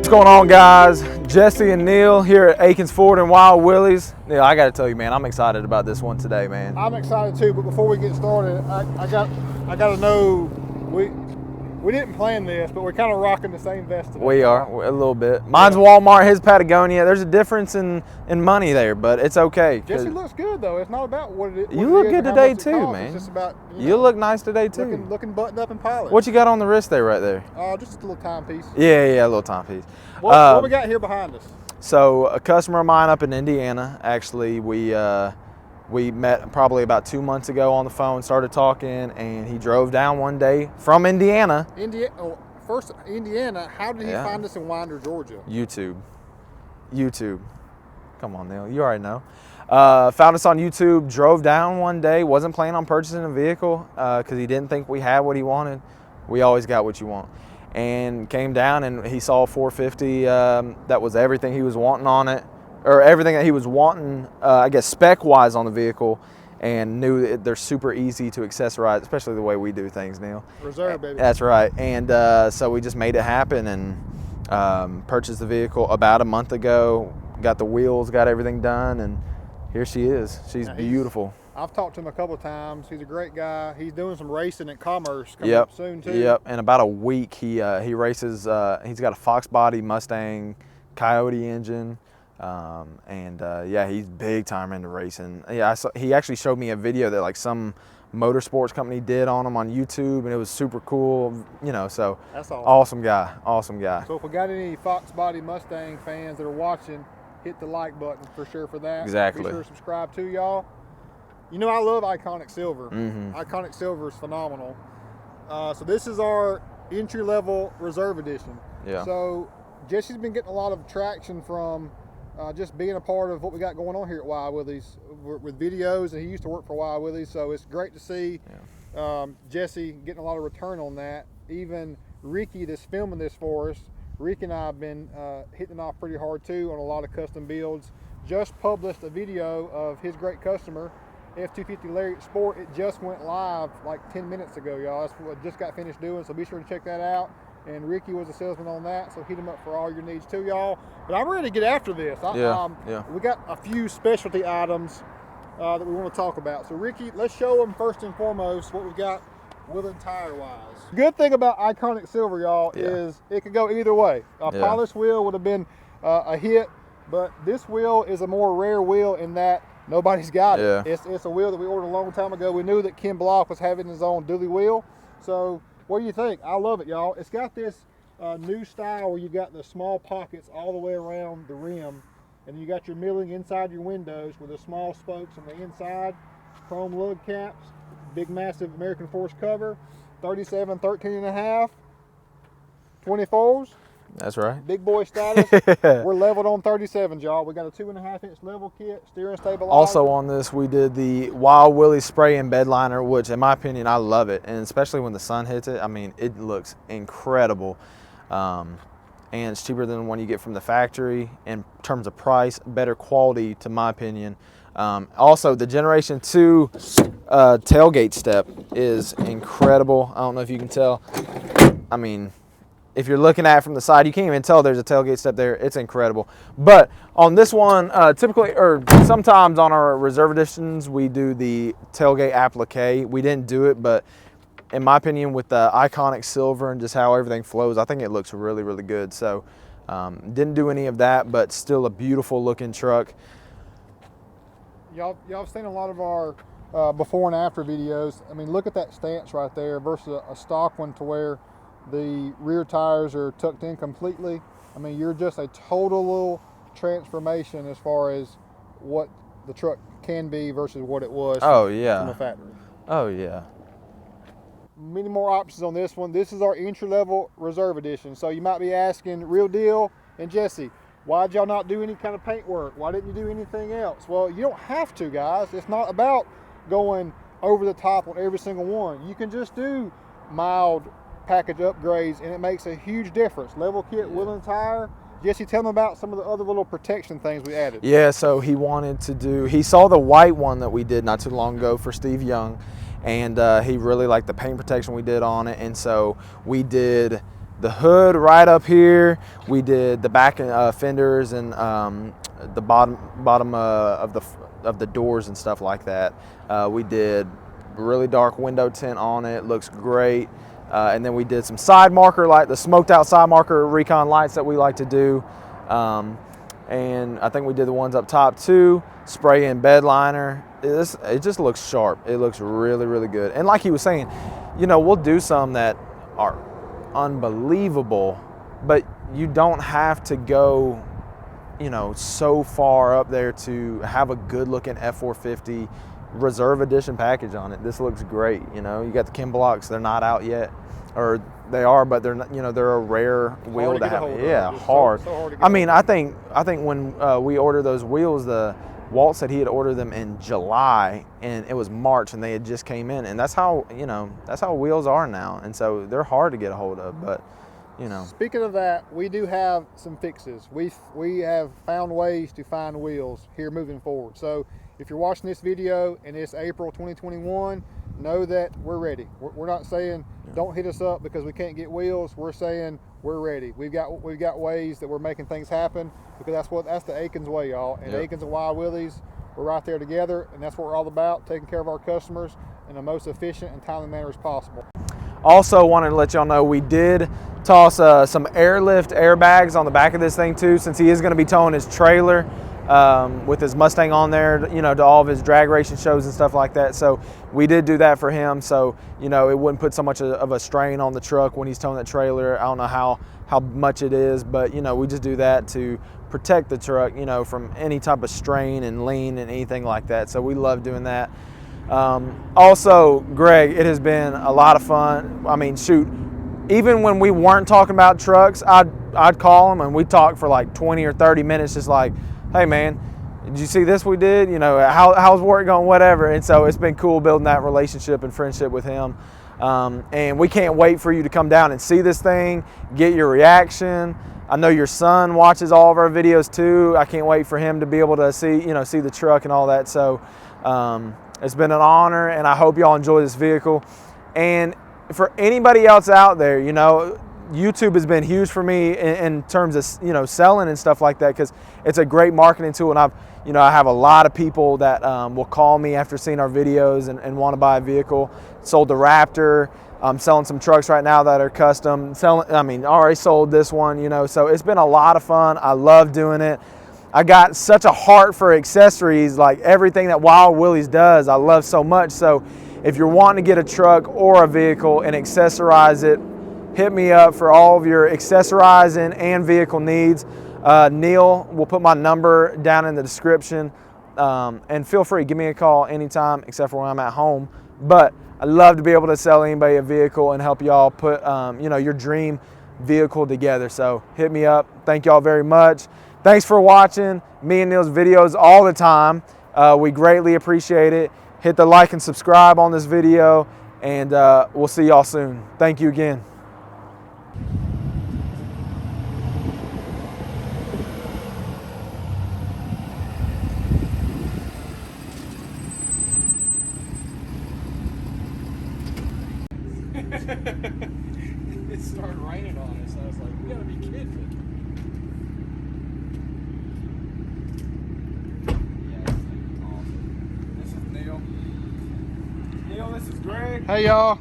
What's going on, guys? Jesse and Neil here at Akins Ford and Wild Willies. Neil, I got to tell you, man, I'm excited about this one today, man. I'm excited too, but before we get started, I got to know, we didn't plan this, but we're kind of rocking the same vest today. We are, a little bit. Mine's Walmart, his Patagonia. There's a difference in money there, but it's okay. Jesse looks good though. It's not about what it is. You look good today too, man. It's just about you look nice today too. Looking buttoned up and polished. What you got on the wrist there, right there? Just a little timepiece. Yeah, a little timepiece. What we got here behind us? So a customer of mine up in Indiana, actually, we met probably about 2 months ago on the phone, started talking, and he drove down one day from Indiana. First, Indiana, how did he find us in Winder, Georgia? YouTube. Come on, Neil, you already know. Found us on YouTube, drove down one day, wasn't planning on purchasing a vehicle because he didn't think we had what he wanted. We always got what you want. And came down and he saw a 450 that was everything he was wanting on it, or everything that he was wanting, I guess, spec-wise on the vehicle, and knew they're super easy to accessorize, especially the way we do things, Neil. Reserve, baby. That's right. And so we just made it happen and purchased the vehicle about a month ago, got the wheels, got everything done, and here she is. She's beautiful. I've talked to him a couple of times. He's a great guy. He's doing some racing at Commerce coming up soon too. Yep. In about a week, he races. He's got a Fox body Mustang Coyote engine. He's big time into racing. Yeah, he actually showed me a video that like some motorsports company did on him on YouTube, and it was super cool. So that's awesome guy. So if we got any Fox body Mustang fans that are watching, hit the like button for sure for that. Exactly. Be sure to subscribe too, y'all. I love Iconic Silver. Mm-hmm. Iconic Silver is phenomenal. So this is our entry-level reserve edition. Yeah. So Jesse's been getting a lot of traction from just being a part of what we got going on here at Wild Willies with videos, and he used to work for Wild Willies, so it's great to see Jesse getting a lot of return on that. Even Ricky that's filming this for us, Ricky and I have been hitting it off pretty hard too on a lot of custom builds. Just published a video of his great customer, F450 Lariat Sport. It just went live like 10 minutes ago, y'all. That's what I just got finished doing, so be sure to check that out. And Ricky was a salesman on that, so hit him up for all your needs too, y'all. But I'm ready to get after this. We got a few specialty items that we want to talk about. So Ricky, let's show them first and foremost what we've got wheel and tire wise. Good thing about Iconic Silver, y'all, is it could go either way. A polished wheel would have been a hit, but this wheel is a more rare wheel in that nobody's got it. It's a wheel that we ordered a long time ago. We knew that Ken Block was having his own dually wheel. So what do you think? I love it, y'all. It's got this new style where you got the small pockets all the way around the rim, and you got your milling inside your windows with the small spokes on the inside, chrome lug caps, big massive American Force cover, 37, 13.5, 24s. That's right. Big boy status. We're leveled on 37s, y'all. We got a 2.5-inch level kit, steering stabilizer. Also on this, we did the Wild Willies spray and bed liner, which in my opinion, I love it. And especially when the sun hits it, I mean, it looks incredible. And it's cheaper than the one you get from the factory in terms of price, better quality to my opinion. Also, the Generation 2 tailgate step is incredible. I don't know if you can tell. I mean, if you're looking at it from the side, you can't even tell there's a tailgate step there. It's incredible. But on this one, typically, or sometimes on our reserve editions, we do the tailgate applique. We didn't do it, but in my opinion, with the Iconic Silver and just how everything flows, I think it looks really, really good. So didn't do any of that, but still a beautiful looking truck. Y'all have seen a lot of our before and after videos. I mean, look at that stance right there versus a stock one to where the rear tires are tucked in completely. I mean, you're just a total transformation as far as what the truck can be versus what it was from the factory. Oh, yeah. Many more options on this one. This is our entry-level reserve edition. So you might be asking, Real Deal and Jesse, why'd y'all not do any kind of paint work? Why didn't you do anything else? Well, you don't have to, guys. It's not about going over the top on every single one. You can just do mild package upgrades, and it makes a huge difference. Level kit, wheel and tire. Jesse, tell them about some of the other little protection things we added. Yeah, so he saw the white one that we did not too long ago for Steve Young, and he really liked the paint protection we did on it, and so we did the hood right up here. We did the back fenders and the bottom of the doors and stuff like that. We did really dark window tint on it. Looks great. And then we did some side marker, like the smoked out side marker recon lights that we like to do. And I think we did the ones up top too. Spray in bed liner. It just looks sharp. It looks really, really good. And like he was saying, you know, we'll do some that are unbelievable, but you don't have to go, you know, so far up there to have a good looking F450 reserve edition package on it. This looks great. You know, you got the Kim blocks. They're not out yet, or they are, but they're not, you know, they're a rare wheel to have. Yeah, hard. So hard to get I mean, I think when we ordered those wheels, Walt said he had ordered them in July and it was March and they had just came in, and that's how, you know, that's how wheels are now, and so they're hard to get a hold of. But you know, speaking of that, we do have some fixes. We have found ways to find wheels here moving forward. So if you're watching this video and it's April 2021, know that we're ready. We're not saying don't hit us up because we can't get wheels. We're saying we're ready. We've got ways that we're making things happen, because that's the Akins way, y'all. And Akins and Wild Willies, we're right there together, and that's what we're all about, taking care of our customers in the most efficient and timely manner as possible. Also wanted to let y'all know we did toss some airlift airbags on the back of this thing too, since he is going to be towing his trailer with his Mustang on there, you know, to all of his drag racing shows and stuff like that. So we did do that for him, so you know, it wouldn't put so much of a strain on the truck when he's towing that trailer. I don't know how much it is, but you know, we just do that to protect the truck, you know, from any type of strain and lean and anything like that. So we love doing that. Also, Greg, it has been a lot of fun. I mean, shoot, even when we weren't talking about trucks, I'd call him and we'd talk for like 20 or 30 minutes, just like, hey man, did you see this we did? You know, how's work going, whatever. And so it's been cool building that relationship and friendship with him. And we can't wait for you to come down and see this thing, get your reaction. I know your son watches all of our videos too. I can't wait for him to be able to see the truck and all that. So it's been an honor, and I hope y'all enjoy this vehicle. And for anybody else out there, you know, YouTube has been huge for me in terms of, you know, selling and stuff like that, because it's a great marketing tool. And I have a lot of people that will call me after seeing our videos and want to buy a vehicle. Sold the Raptor. I'm selling some trucks right now that are custom. Already sold this one, you know, so it's been a lot of fun. I love doing it. I got such a heart for accessories, like everything that Wild Willies does, I love so much. So if you're wanting to get a truck or a vehicle and accessorize it, hit me up for all of your accessorizing and vehicle needs. Neil will put my number down in the description, and feel free, give me a call anytime except for when I'm at home. But I love to be able to sell anybody a vehicle and help y'all put you know, your dream vehicle together. So hit me up. Thank y'all very much. Thanks for watching me and Neil's videos all the time. We greatly appreciate it. Hit the like and subscribe on this video, and we'll see y'all soon. Thank you again. It started raining on us. I was like, we gotta be kidding me. Yeah, this thing is awesome. This is Neil. Neil, this is Greg. Hey y'all.